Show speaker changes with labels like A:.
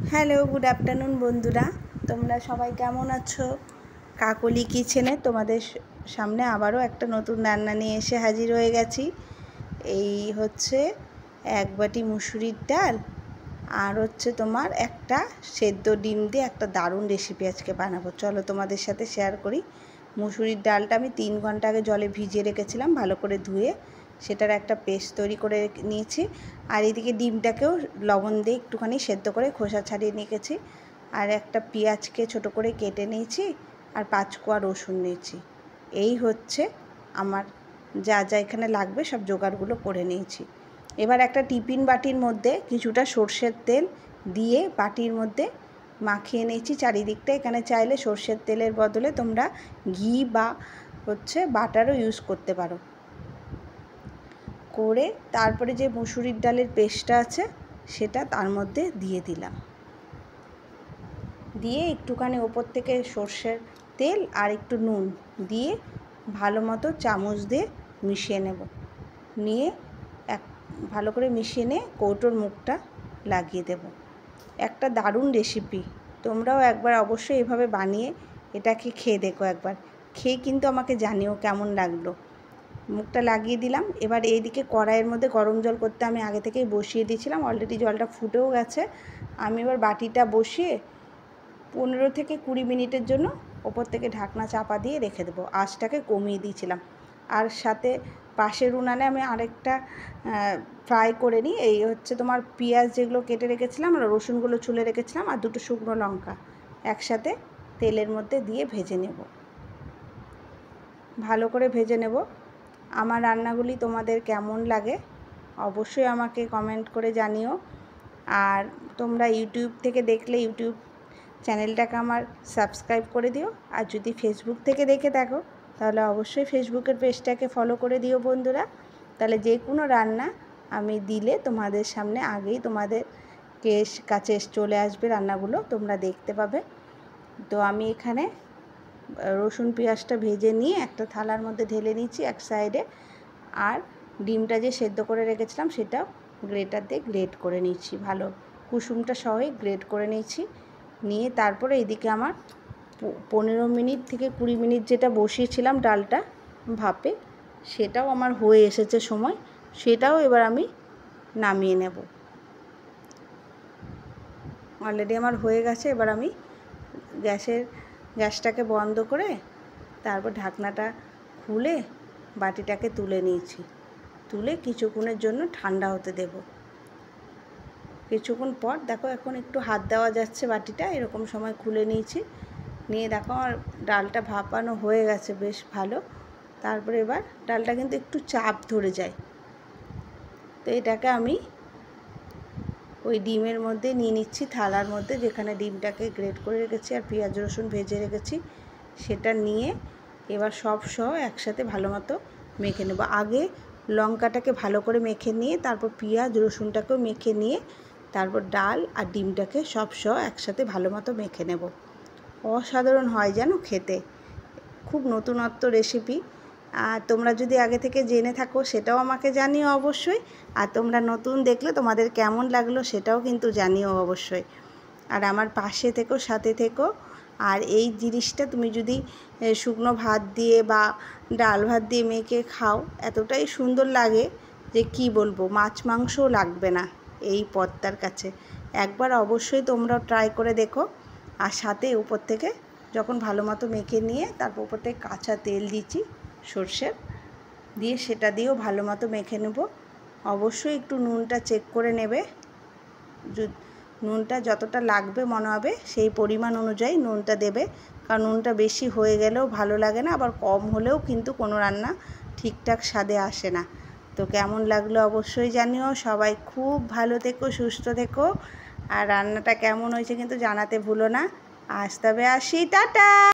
A: Hello, good afternoon বন্ধুরা, তোমরা সবাই কেমন আছো? কাকলি কিচেনে তোমাদের সামনে আবারও একটা নতুন রান্না নিয়ে এসে হাজির হয়ে গেছি। এই হচ্ছে এক বাটি মুসুরির ডাল আর হচ্ছে তোমার একটা সেদ্ধ ডিম দিয়ে একটা দারুণ রেসিপি আজকে বানাবো। চলো তোমাদের সাথে শেয়ার করি। মুসুরির ডালটা আমি 3 ঘন্টা আগে জলে ভিজিয়ে রেখেছিলাম, ভালো করে ধুয়ে সেটার একটা পেস্ট তৈরি করে নিয়েছি। আর এদিকে ডিমটাকেও লবণ দিয়ে একটুখানি সেদ্ধ করে খোসা ছাড়িয়ে নিয়েছি। আর একটা পেঁয়াজকে ছোট করে কেটে নিয়েছি আর 5 কোয়া রসুন নিয়েছি। এই হচ্ছে আমার যা যা এখানে লাগবে সব জোগাড়গুলো করে নিয়েছি। এবার একটা টিফিন বাটির মধ্যে কিছুটা সর্ষের তেল দিয়ে বাটির মধ্যে মাখিয়ে নিয়েছি চারিদিকটা। এখানে চাইলে সর্ষের তেলের বদলে তোমরা ঘি বা হচ্ছে বাটারও ইউজ করতে পারো। করে তারপরে যে মুসুরির ডালের পেস্টটা আছে সেটা তার মধ্যে দিয়ে দিলাম। দিয়ে একটুখানি ওপর থেকে সর্ষের তেল আর একটু নুন দিয়ে ভালো মতো চামচ দিয়ে মিশিয়ে নেব। নিয়ে ভালো করে মিশিয়ে নিয়ে কৌটোর মুখটা লাগিয়ে দেব। একটা দারুণ রেসিপি, তোমরাও একবার অবশ্যই এভাবে বানিয়ে এটাকে খেয়ে দেখো। একবার খেয়ে কিন্তু আমাকে জানিও কেমন লাগলো। মুখটা লাগিয়ে দিলাম। এবার এইদিকে কড়াইয়ের মধ্যে গরম জল করতে আমি আগে থেকেই বসিয়ে দিয়েছিলাম, অলরেডি জলটা ফুটেও গেছে। আমি এবার বাটিটা বসিয়ে 15 থেকে 20 মিনিটের জন্য ওপর থেকে ঢাকনা চাপা দিয়ে রেখে দেবো। আঁচটাকে কমিয়ে দিয়েছিলাম। আর সাথে পাশের উনানে আমি আরেকটা ফ্রাই করে নিই। এই হচ্ছে তোমার পেঁয়াজ যেগুলো কেটে রেখেছিলাম আর রসুনগুলো ছুলে রেখেছিলাম আর 2টো শুকনো লঙ্কা একসাথে তেলের মধ্যে দিয়ে ভেজে নেব। ভালো করে ভেজে নেব। আমার রান্নাগুলি তোমাদের কেমন লাগে অবশ্যই আমাকে কমেন্ট করে জানিও। আর তোমরা ইউটিউব থেকে দেখলে ইউটিউব চ্যানেলটাকে আমার সাবস্ক্রাইব করে দিও। আর যদি ফেসবুক থেকে দেখে থাকো তাহলে অবশ্যই ফেসবুকের পেজটাকে ফলো করে দিও বন্ধুরা। তাহলে যে কোনো রান্না আমি দিলে তোমাদের সামনে আগেই তোমাদের কাছে চলে আসবে, রান্নাগুলো তোমরা দেখতে পাবে। তো আমি এখানে রসুন পেঁয়াজটা ভেজে নিয়ে একটা থালার মধ্যে ঢেলে নিচ্ছি এক সাইডে। আর ডিমটা যে সেদ্ধ করে রেখেছিলাম সেটাও গ্রেটার দিয়ে গ্রেট করে নিচ্ছি, ভালো কুসুমটা সহই গ্রেট করে নিচ্ছি। নিয়ে তারপরে এদিকে আমার 15 মিনিট থেকে 20 মিনিট যেটা বসিয়েছিলাম ডালটা ভাপে, সেটাও আমার হয়ে এসেছে সময়। সেটাও এবার আমি নামিয়ে নেব। অলরেডি আমার হয়ে গেছে। এবার আমি গ্যাসটাকে বন্ধ করে তারপর ঢাকনাটা খুলে বাটিটাকে তুলে নিয়েছি। তুলে কিছুক্ষণের জন্য ঠান্ডা হতে দেব। কিছুক্ষণ পর দেখো এখন একটু হাত দেওয়া যাচ্ছে বাটিটা, এরকম সময় খুলে নিয়েছি। নিয়ে দেখো আমার ডালটা ভাপানো হয়ে গেছে বেশ ভালো। তারপরে এবার ডালটা কিন্তু একটু চাপ ধরে যায়, তো এটাকে আমি ওই ডিমের মধ্যে নিয়ে নিচ্ছি, থালার মধ্যে যেখানে ডিমটাকে গ্রেট করে রেখেছি আর পেঁয়াজ রসুন ভেজে রেখেছি সেটা নিয়ে এবার সব সহ একসাথে ভালো মতো মেখে নেব। আগে লঙ্কাটাকে ভালো করে মেখে নিয়ে তারপর পেঁয়াজ রসুনটাকেও মেখে নিয়ে তারপর ডাল আর ডিমটাকে সব সহ একসাথে ভালো মতো মেখে নেব। অসাধারণ হয় যেন খেতে, খুব নতুনত্ব রেসিপি। আর তোমরা যদি আগে থেকে জেনে থাকো সেটাও আমাকে জানিও অবশ্যই। আর তোমরা নতুন দেখলে তোমাদের কেমন লাগলো সেটাও কিন্তু জানিও অবশ্যই। আর আমার পাশে থেকো, সাথে থেকো। আর এই জিনিসটা তুমি যদি শুকনো ভাত দিয়ে বা ডাল ভাত দিয়ে মেখে খাও এতটাই সুন্দর লাগে যে কি বলবো, মাছ মাংসও লাগবে না এই পদটার কাছে। একবার অবশ্যই তোমরাও ট্রাই করে দেখো। আর সাথে উপর থেকে যখন ভালো মতো মেখে নিয়ে তারপর উপর থেকে কাঁচা তেল দিচ্ছি সর্ষের, দিয়ে সেটা দিয়েও ভালো মতো মেখে নেব। অবশ্যই একটু নুনটা চেক করে নেবে, নুনটা যতটা লাগবে মনে হবে সেই পরিমাণ অনুযায়ী নুনটা দেবে। কারণ নুনটা বেশি হয়ে গেলেও ভালো লাগে না, আবার কম হলেও কিন্তু কোনো রান্না ঠিকঠাক স্বাদে আসে না। তো কেমন লাগলো অবশ্যই জানিও। সবাই খুব ভালো থেকো, সুস্থ থেকো। আর রান্নাটা কেমন হয়েছে কিন্তু জানাতে ভুলো না। আজ তবে আসি, টাটা।